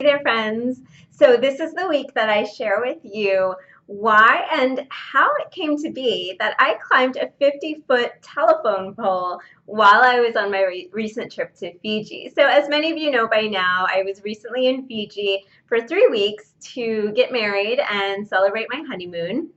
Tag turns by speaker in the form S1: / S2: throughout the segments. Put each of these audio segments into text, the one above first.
S1: Hey there, friends. So this is the week that I share with you why and how it came to be that I climbed a 50-foot telephone pole while I was on my recent trip to Fiji. So as many of you know by now, I was recently in Fiji for 3 weeks to get married and celebrate my honeymoon.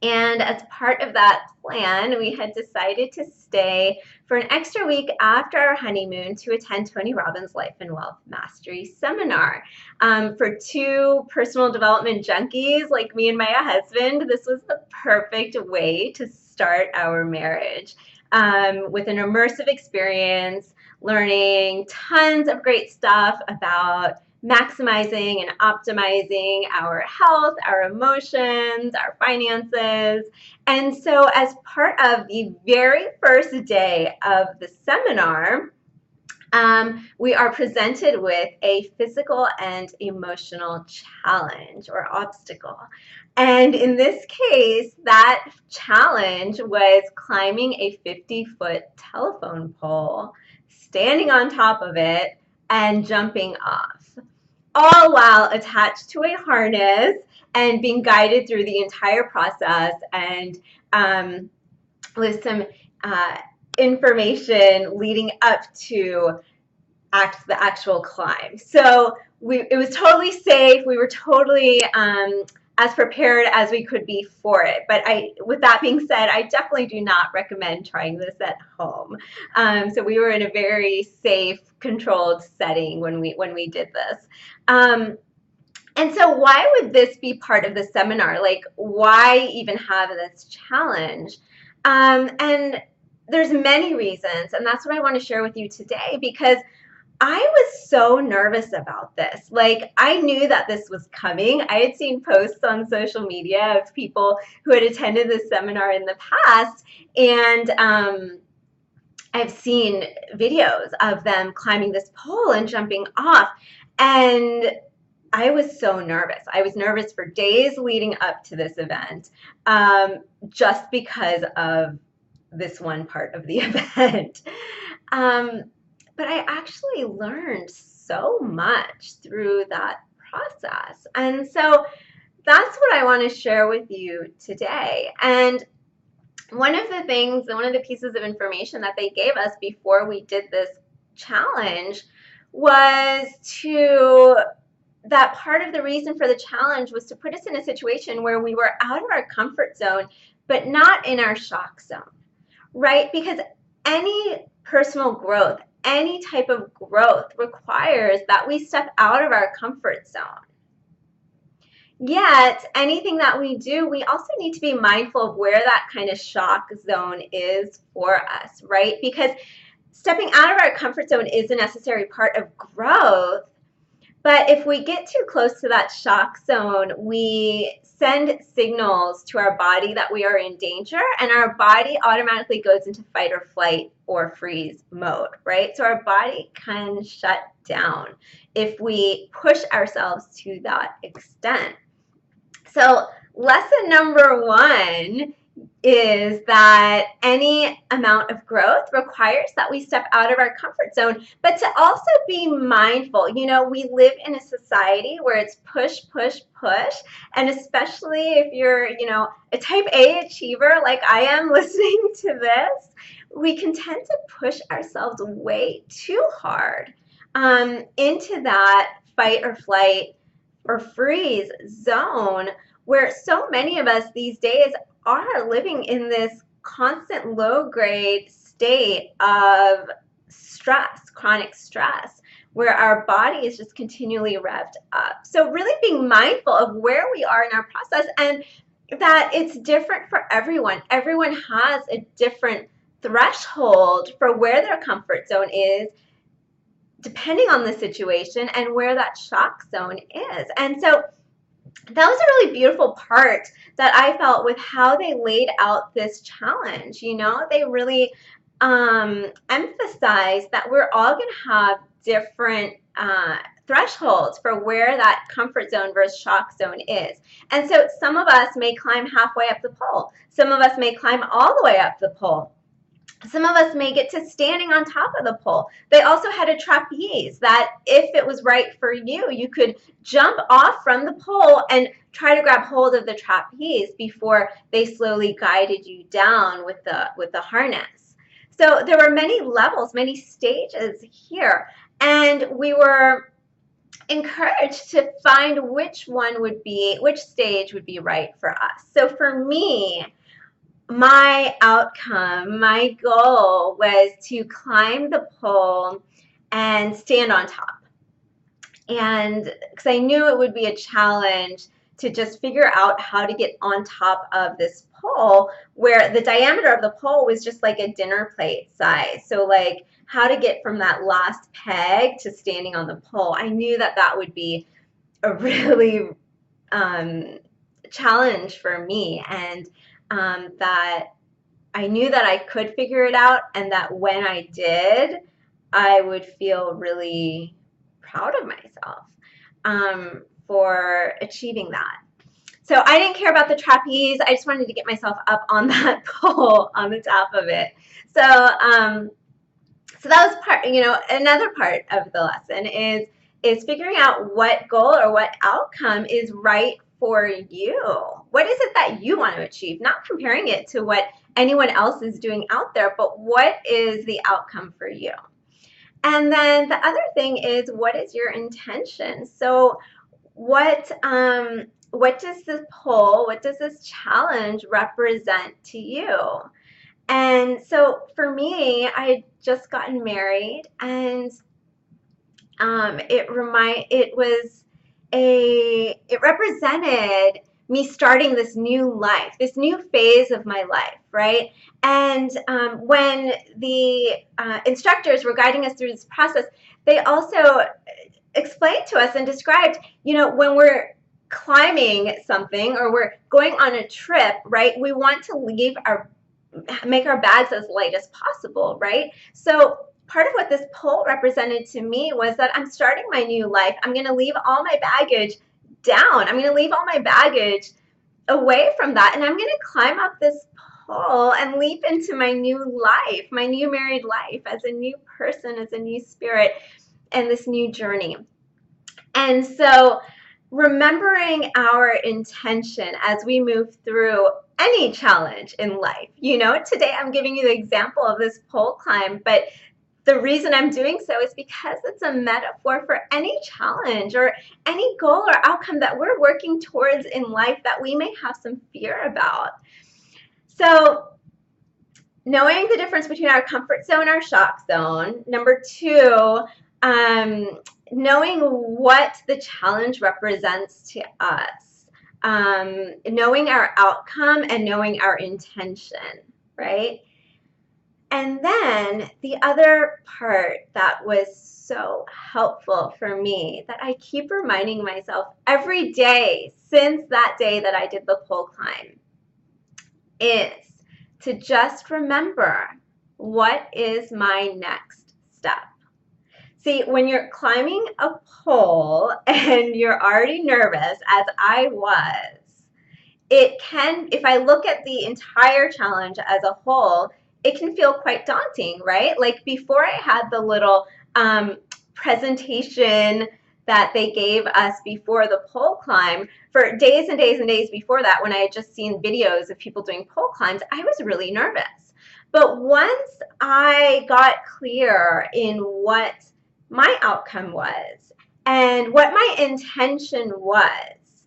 S1: And as part of that plan, we had decided to stay for an extra week after our honeymoon to attend Tony Robbins' Life and Wealth Mastery Seminar. For two personal development junkies like me and my husband, this was the perfect way to start our marriage with an immersive experience, learning tons of great stuff about maximizing and optimizing our health, our emotions, our finances. And so, as part of the very first day of the seminar, we are presented with a physical and emotional challenge or obstacle. And in this case, that challenge was climbing a 50-foot telephone pole, standing on top of it, and jumping off, all while attached to a harness and being guided through the entire process and with some information leading up to the actual climb. So it was totally safe. We were totally as prepared as we could be for it. But with that being said, I definitely do not recommend trying this at home. So we were in a very safe, controlled setting when we did this. And so why would this be part of the seminar? Like, why even have this challenge? And there's many reasons, and that's what I want to share with you today, because I was so nervous about this. Like, I knew that this was coming. I had seen posts on social media of people who had attended this seminar in the past, and I've seen videos of them climbing this pole and jumping off, and I was so nervous. I was nervous for days leading up to this event, just because of this one part of the event. But I actually learned so much through that process. And so that's what I want to share with you today. And one of the pieces of information that they gave us before we did this challenge was that part of the reason for the challenge was to put us in a situation where we were out of our comfort zone, but not in our shock zone, right? Because any personal growth, any type of growth requires that we step out of our comfort zone. Yet, anything that we do, we also need to be mindful of where that kind of shock zone is for us, right? Because stepping out of our comfort zone is a necessary part of growth. But if we get too close to that shock zone, we send signals to our body that we are in danger, and our body automatically goes into fight or flight or freeze mode, right? So our body can shut down if we push ourselves to that extent. So lesson number one is that any amount of growth requires that we step out of our comfort zone, but to also be mindful. You know, we live in a society where it's push, push, push, and especially if you're, a type A achiever like I am listening to this, we can tend to push ourselves way too hard into that fight or flight or freeze zone where so many of us these days are living in this constant low-grade state of stress, chronic stress, where our body is just continually revved up. So really being mindful of where we are in our process, and that it's different for everyone. Everyone has a different threshold for where their comfort zone is, depending on the situation and where that shock zone is. And so that was a really beautiful part that I felt with how they laid out this challenge. They really emphasized that we're all going to have different thresholds for where that comfort zone versus shock zone is. And so some of us may climb halfway up the pole. Some of us may climb all the way up the pole. Some of us may get to standing on top of the pole. They also had a trapeze that if it was right for you, you could jump off from the pole and try to grab hold of the trapeze before they slowly guided you down with the harness. So there were many levels, many stages here, and we were encouraged to find which stage would be right for us. So for me, my outcome, my goal was to climb the pole and stand on top. And because I knew it would be a challenge to just figure out how to get on top of this pole where the diameter of the pole was just like a dinner plate size. So like how to get from that last peg to standing on the pole. I knew that that would be a really challenge for me, and that I knew that I could figure it out, and that when I did, I would feel really proud of myself for achieving that. So I didn't care about the trapeze. I just wanted to get myself up on that pole on the top of it. So so that was part, another part of the lesson is figuring out what goal or what outcome is right for you. What is it that you want to achieve? Not comparing it to what anyone else is doing out there, but what is the outcome for you? And then the other thing is, what is your intention? So what does this poll, what does this challenge represent to you? And so for me, I had just gotten married, and it represented me starting this new life, this new phase of my life, right? And when the instructors were guiding us through this process, they also explained to us and described, when we're climbing something or we're going on a trip, right, we want to make our bags as light as possible, right? So part of what this pole represented to me was that I'm starting my new life. I'm going to leave all my baggage down. I'm going to leave all my baggage away from that, and I'm going to climb up this pole and leap into my new life, my new married life, as a new person, as a new spirit, and this new journey. And so remembering our intention as we move through any challenge in life. Today I'm giving you the example of this pole climb, but the reason I'm doing so is because it's a metaphor for any challenge or any goal or outcome that we're working towards in life that we may have some fear about. So knowing the difference between our comfort zone and our shock zone. Number two, knowing what the challenge represents to us. Knowing our outcome and knowing our intention, right? And then the other part that was so helpful for me, that I keep reminding myself every day since that day that I did the pole climb, is to just remember, what is my next step? See, when you're climbing a pole and you're already nervous, as I was, it can, if I look at the entire challenge as a whole, it can feel quite daunting, right? Like before I had the little presentation that they gave us before the pole climb, for days and days and days before that, when I had just seen videos of people doing pole climbs, I was really nervous. But once I got clear in what my outcome was and what my intention was,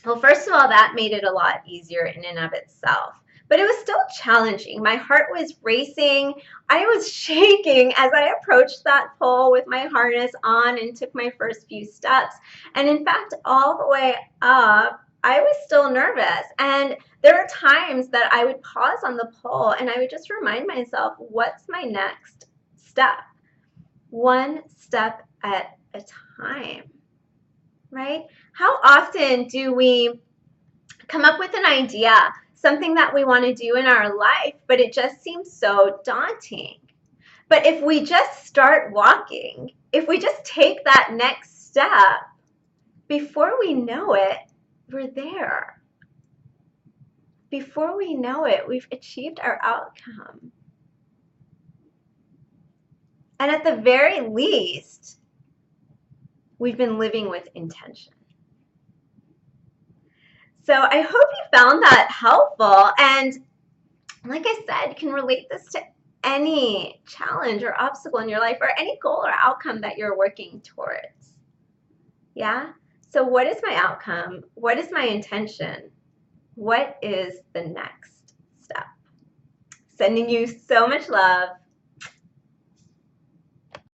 S1: well, first of all, that made it a lot easier in and of itself. But it was still challenging. My heart was racing. I was shaking as I approached that pole with my harness on and took my first few steps. And in fact, all the way up, I was still nervous. And there were times that I would pause on the pole and I would just remind myself, what's my next step? One step at a time, right? How often do we come up with an idea, something that we want to do in our life, but it just seems so daunting? But if we just start walking, if we just take that next step, before we know it, we're there. Before we know it, we've achieved our outcome. And at the very least, we've been living with intention. So I hope you found that helpful. And like I said, you can relate this to any challenge or obstacle in your life or any goal or outcome that you're working towards. Yeah? So what is my outcome? What is my intention? What is the next step? Sending you so much love.